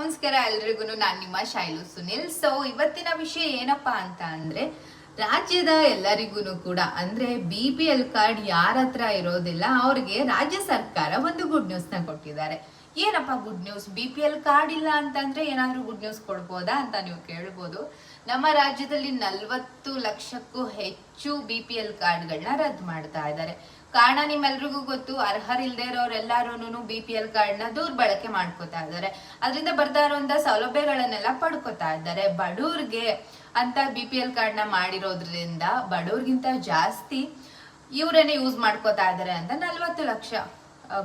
ನಮಸ್ಕಾರ ಎಲ್ರಿಗೂ, ನಾನು ನಿಮ್ಮ ಶೈಲು ಸುನಿಲ್. ಸೊ ಇವತ್ತಿನ ವಿಷಯ ಏನಪ್ಪಾ ಅಂತ ಅಂದ್ರೆ, ರಾಜ್ಯದ ಎಲ್ಲರಿಗೂ ಕೂಡ ಅಂದ್ರೆ BPL ಕಾರ್ಡ್ ಯಾರ ಹತ್ರ ಇರೋದಿಲ್ಲ ಅವ್ರಿಗೆ ರಾಜ್ಯ ಸರ್ಕಾರ ಒಂದು ಗುಡ್ ನ್ಯೂಸ್ ನ ಕೊಟ್ಟಿದ್ದಾರೆ. ಏನಪ್ಪಾ ಗುಡ್ ನ್ಯೂಸ್? BPL ಕಾರ್ಡ್ ಇಲ್ಲ ಅಂತಂದ್ರೆ ಏನಾದ್ರೂ ಗುಡ್ ನ್ಯೂಸ್ ಕೊಡ್ಬೋದಾ ಅಂತ ನೀವು ಕೇಳ್ಬೋದು. ನಮ್ಮ ರಾಜ್ಯದಲ್ಲಿ 40 ಲಕ್ಷಕ್ಕೂ ಹೆಚ್ಚು BPL ಕಾರ್ಡ್ಗಳನ್ನ ರದ್ದು ಮಾಡ್ತಾ ಇದ್ದಾರೆ. ಕಾರಣ ನಿಮ್ಮೆಲ್ರಿಗೂ ಗೊತ್ತು, ಅರ್ಹರಿಲ್ದೇ ಇರೋರೆಲ್ಲಾರು BPL ಕಾರ್ಡ್ ನ ದುರ್ಬಳಕೆ ಮಾಡ್ಕೋತಾ ಇದ್ದಾರೆ. ಅದರಿಂದ ಬರ್ತಾ ಇರುವಂತ ಸೌಲಭ್ಯಗಳನ್ನೆಲ್ಲ ಪಡ್ಕೋತಾ ಇದ್ದಾರೆ. ಬಡವ್ರಿಗೆ ಅಂತ BPL ಕಾರ್ಡ್ ನ ಮಾಡಿರೋದ್ರಿಂದ ಬಡವ್ರಿಗಿಂತ ಜಾಸ್ತಿ ಇವರೇನೆ ಯೂಸ್ ಮಾಡ್ಕೋತಾ ಇದ್ದಾರೆ ಅಂತ 40 ಲಕ್ಷ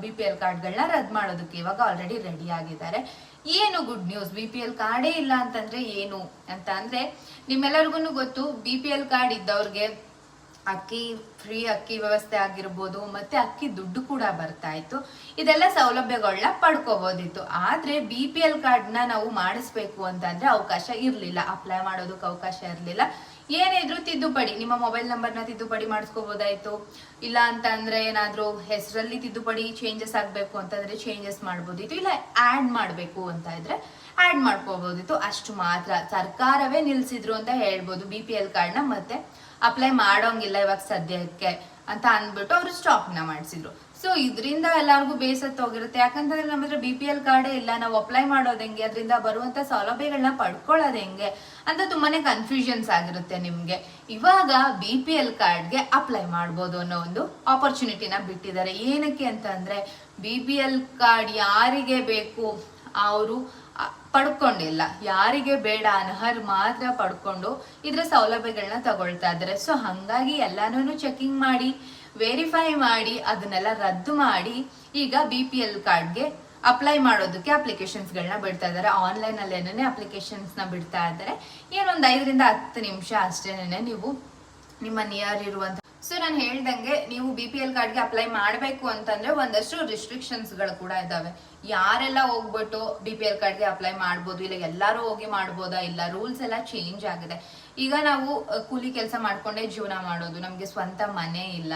BPL ಕಾರ್ಡ್ಗಳನ್ನ ರದ್ದು ಮಾಡೋದಕ್ಕೆ ಇವಾಗ ಆಲ್ರೆಡಿ ರೆಡಿ ಆಗಿದ್ದಾರೆ. ಏನು ಗುಡ್ ನ್ಯೂಸ್? BPL ಕಾರ್ಡೇ ಇಲ್ಲ ಅಂತಂದ್ರೆ ಏನು ಅಂತ ಅಂದ್ರೆ, ನಿಮ್ಮೆಲ್ಲರಿಗೂ ಗೊತ್ತು, BPL ಕಾರ್ಡ್ ಇದ್ದವ್ರಿಗೆ ಅಕ್ಕಿ ಫ್ರೀ ಅಕ್ಕಿ ವ್ಯವಸ್ಥೆ ಆಗಿರ್ಬೋದು, ಮತ್ತೆ ಅಕ್ಕಿ ದುಡ್ಡು ಕೂಡ ಬರ್ತಾ ಇತ್ತು. ಇದೆಲ್ಲ ಸೌಲಭ್ಯಗಳನ್ನ ಪಡ್ಕೋಬಹುದಿತ್ತು. ಆದ್ರೆ BPL ಕಾರ್ಡ್ ನ ನಾವು ಮಾಡಿಸ್ಬೇಕು ಅಂತಂದ್ರೆ ಅವಕಾಶ ಇರ್ಲಿಲ್ಲ, ಅಪ್ಲೈ ಮಾಡೋದಕ್ಕೆ ಅವಕಾಶ ಇರ್ಲಿಲ್ಲ. ಏನಿದ್ರು ತಿದ್ದುಪಡಿ, ನಿಮ್ಮ ಮೊಬೈಲ್ ನಂಬರ್ನ ತಿದ್ದುಪಡಿ ಮಾಡಿಸ್ಕೋಬಹುದಾಯ್ತು. ಇಲ್ಲ ಅಂತ ಅಂದ್ರೆ ಏನಾದ್ರೂ ಹೆಸರಲ್ಲಿ ತಿದ್ದುಪಡಿ ಚೇಂಜಸ್ ಆಗ್ಬೇಕು ಅಂತಂದ್ರೆ ಚೇಂಜಸ್ ಮಾಡ್ಬೋದಿತ್ತು. ಇಲ್ಲ ಆಡ್ ಮಾಡ್ಬೇಕು ಅಂತ ಇದ್ರೆ ಆಡ್ ಮಾಡ್ಕೋಬಹುದಿತ್ತು. ಅಷ್ಟು ಮಾತ್ರ ಸರ್ಕಾರವೇ ನಿಲ್ಸಿದ್ರು ಅಂತ ಹೇಳ್ಬೋದು. BPL ಕಾರ್ಡ್ ನ ಮತ್ತೆ ಅಪ್ಲೈ ಮಾಡೋಂಗಿಲ್ಲ ಇವಾಗ ಸದ್ಯಕ್ಕೆ ಅಂತ ಅಂದ್ಬಿಟ್ಟು ಅವರು ಸ್ಟಾಪ್ ನ ಮಾಡಿಸಿದ್ರು. ಸೊ ಇದರಿಂದ ಎಲ್ಲರಿಗೂ ಬೇಸತ್ತು ಹೋಗಿರುತ್ತೆ. ಯಾಕಂತಂದ್ರೆ ನಮ್ಮ ಹತ್ರ BPL ಕಾರ್ಡೇ ಇಲ್ಲ, ನಾವು ಅಪ್ಲೈ ಮಾಡೋದು ಹೆಂಗೆ, ಅದರಿಂದ ಬರುವಂತ ಸೌಲಭ್ಯಗಳನ್ನ ಪಡ್ಕೊಳ್ಳೋದು ಹೆಂಗೆ ಅಂತ ತುಂಬಾನೇ ಕನ್ಫ್ಯೂಷನ್ಸ್ ಆಗಿರುತ್ತೆ ನಿಮ್ಗೆ. ಇವಾಗ BPL ಕಾರ್ಡ್ಗೆ ಅಪ್ಲೈ ಮಾಡ್ಬೋದು ಅನ್ನೋ ಒಂದು ಆಪರ್ಚುನಿಟಿನ ಬಿಟ್ಟಿದ್ದಾರೆ. ಏನಕ್ಕೆ ಅಂತ ಅಂದ್ರೆ, BPL ಕಾರ್ಡ್ ಯಾರಿಗೆ ಬೇಕು ಅವರು ಪಡ್ಕೊಂಡಿಲ್ಲ, ಯಾರಿಗೆ ಬೇಡ ಅನರ್ಹರು ಮಾತ್ರ ಪಡ್ಕೊಂಡು ಇದ್ರ ಸೌಲಭ್ಯಗಳನ್ನ ತಗೊಳ್ತಾ ಇದ್ದಾರೆ. ಸೊ ಹಂಗಾಗಿ ಎಲ್ಲಾನು ಚೆಕಿಂಗ್ ಮಾಡಿ ವೆರಿಫೈ ಮಾಡಿ ಅದನ್ನೆಲ್ಲ ರದ್ದು ಮಾಡಿ ಈಗ BPL ಕಾರ್ಡ್ಗೆ ಅಪ್ಲೈ ಮಾಡೋದಕ್ಕೆ ಅಪ್ಲಿಕೇಶನ್ಸ್ ಗಳನ್ನ ಬಿಡ್ತಾ ಇದ್ದಾರೆ. ಆನ್ಲೈನ್ ಅಲ್ಲೇನೇ ಅಪ್ಲಿಕೇಶನ್ಸ್ ನ ಬಿಡ್ತಾ ಇದ್ದಾರೆ. ಏನೊಂದು 5 ರಿಂದ 10 ನಿಮಿಷ ಅಷ್ಟೇನೆ ನೀವು ನಿಮ್ಮ ನಿಯರ್ ಇರುವಂತ. ಸೊ ನಾನು ಹೇಳ್ದಂಗೆ ನೀವು BPL ಕಾರ್ಡ್ಗೆ ಅಪ್ಲೈ ಮಾಡಬೇಕು ಅಂತಂದ್ರೆ ಒಂದಷ್ಟು ರಿಸ್ಟ್ರಿಕ್ಷನ್ಸ್ ಗಳು ಕೂಡ ಇದಾವೆ. ಯಾರೆಲ್ಲ ಹೋಗ್ಬಿಟ್ಟು BPL ಕಾರ್ಡ್ಗೆ ಅಪ್ಲೈ ಮಾಡ್ಬೋದು, ಇಲ್ಲ ಎಲ್ಲಾರು ಹೋಗಿ ಮಾಡ್ಬೋದಾ? ಇಲ್ಲ, ರೂಲ್ಸ್ ಎಲ್ಲ ಚೇಂಜ್ ಆಗಿದೆ. ಈಗ ನಾವು ಕೂಲಿ ಕೆಲಸ ಮಾಡ್ಕೊಂಡೇ ಜೀವನ ಮಾಡೋದು, ನಮ್ಗೆ ಸ್ವಂತ ಮನೆ ಇಲ್ಲ,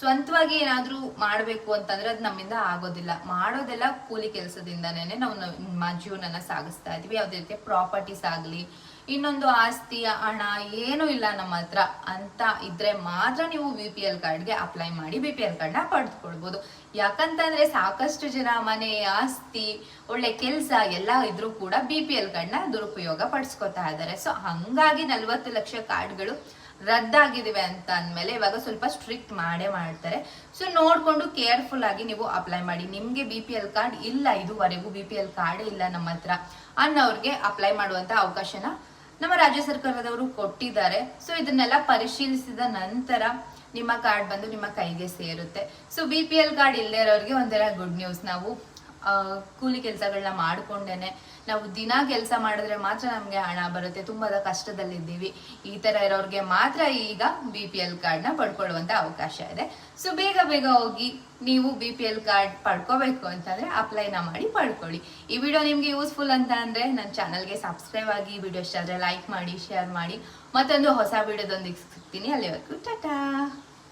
ಸ್ವಂತವಾಗಿ ಏನಾದ್ರೂ ಮಾಡ್ಬೇಕು ಅಂತಂದ್ರೆ ಅದು ನಮ್ಮಿಂದ ಆಗೋದಿಲ್ಲ. ಮಾಡೋದೆಲ್ಲ ಕೂಲಿ ಕೆಲಸದಿಂದನೇ ನಾವು ನಮ್ಮ ಜೀವನನ ಸಾಗಿಸ್ತಾ ಇದೀವಿ. ಯಾವ್ದೇ ರೀತಿಯ ಪ್ರಾಪರ್ಟೀಸ್ ಆಗ್ಲಿ, ಇನ್ನೊಂದು ಆಸ್ತಿಯ ಹಣ ಏನು ಇಲ್ಲ ನಮ್ಮ ಹತ್ರ ಅಂತ ಇದ್ರೆ ಮಾತ್ರ ನೀವು BPL ಕಾರ್ಡ್ಗೆ ಅಪ್ಲೈ ಮಾಡಿ BPL ಕಾರ್ಡ್ನ ಪಡೆದುಕೊಳ್ಬಹುದು. ಯಾಕಂತಂದ್ರೆ ಸಾಕಷ್ಟು ಜನ ಮನೆ, ಆಸ್ತಿ, ಒಳ್ಳೆ ಕೆಲಸ ಎಲ್ಲ ಇದ್ರೂ ಕೂಡ BPL ಕಾರ್ಡ್ನ ದುರುಪಯೋಗ ಪಡಿಸ್ಕೊತಾ ಇದ್ದಾರೆ. ಸೊ ಹಂಗಾಗಿ 40 ಲಕ್ಷ ಕಾರ್ಡ್ಗಳು ರದ್ದಾಗಿದಿವೆ ಅಂತ ಅಂದ್ಮೇಲೆ ಇವಾಗ ಸ್ವಲ್ಪ ಸ್ಟ್ರಿಕ್ಟ್ ಮಾಡೇ ಮಾಡ್ತಾರೆ. ಸೊ ನೋಡ್ಕೊಂಡು ಕೇರ್ಫುಲ್ ಆಗಿ ನೀವು ಅಪ್ಲೈ ಮಾಡಿ. ನಿಮ್ಗೆ BPL ಕಾರ್ಡ್ ಇಲ್ಲ, ಇದುವರೆಗೂ BPL ಕಾರ್ಡೇ ಇಲ್ಲ ನಮ್ಮ ಹತ್ರ ಅನ್ನೋರ್ಗೆ ಅಪ್ಲೈ ಮಾಡುವಂತ ಅವಕಾಶನ ನಮ್ಮ ರಾಜ್ಯ ಸರ್ಕಾರದವರು ಕೊಟ್ಟಿದ್ದಾರೆ. ಸೊ ಇದನ್ನೆಲ್ಲ ಪರಿಶೀಲಿಸಿದ ನಂತರ ನಿಮ್ಮ ಕಾರ್ಡ್ ಬಂದು ನಿಮ್ಮ ಕೈಗೆ ಸೇರುತ್ತೆ. ಸೊ BPL ಕಾರ್ಡ್ ಇಲ್ಲದೆ ಇರೋರಿಗೆ ಒಂಥರ ಗುಡ್ ನ್ಯೂಸ್. ನಾವು ಕೂಲಿ ಕೆಲಸಗಳನ್ನ ಮಾಡ್ಕೊಂಡೇನೆ ನಾವು ದಿನ ಕೆಲಸ ಮಾಡಿದ್ರೆ ಮಾತ್ರ ನಮ್ಗೆ ಹಣ ಬರುತ್ತೆ, ತುಂಬಾ ಕಷ್ಟದಲ್ಲಿದ್ದೀವಿ, ಈ ತರ ಇರೋರ್ಗೆ ಮಾತ್ರ ಈಗ BPL ಕಾರ್ಡ್ ನ ಪಡ್ಕೊಳ್ಳುವಂತ ಅವಕಾಶ ಇದೆ. ಸೊ ಬೇಗ ಬೇಗ ಹೋಗಿ ನೀವು BPL ಕಾರ್ಡ್ ಪಡ್ಕೋಬೇಕು ಅಂತಂದ್ರೆ ಅಪ್ಲೈನ ಮಾಡಿ ಪಡ್ಕೊಳ್ಳಿ. ಈ ವಿಡಿಯೋ ನಿಮ್ಗೆ ಯೂಸ್ಫುಲ್ ಅಂತ ಅಂದ್ರೆ ನನ್ನ ಚಾನಲ್ಗೆ ಸಬ್ಸ್ಕ್ರೈಬ್ ಆಗಿ, ವಿಡಿಯೋ ಇಷ್ಟ ಆದ್ರೆ ಲೈಕ್ ಮಾಡಿ, ಶೇರ್ ಮಾಡಿ. ಮತ್ತೊಂದು ಹೊಸ ವಿಡಿಯೋದೊಂದಿಗೆ ಸಿಗ್ತೀನಿ. ಅಲ್ಲಿವರೆಗೂ ಟಾಟಾ.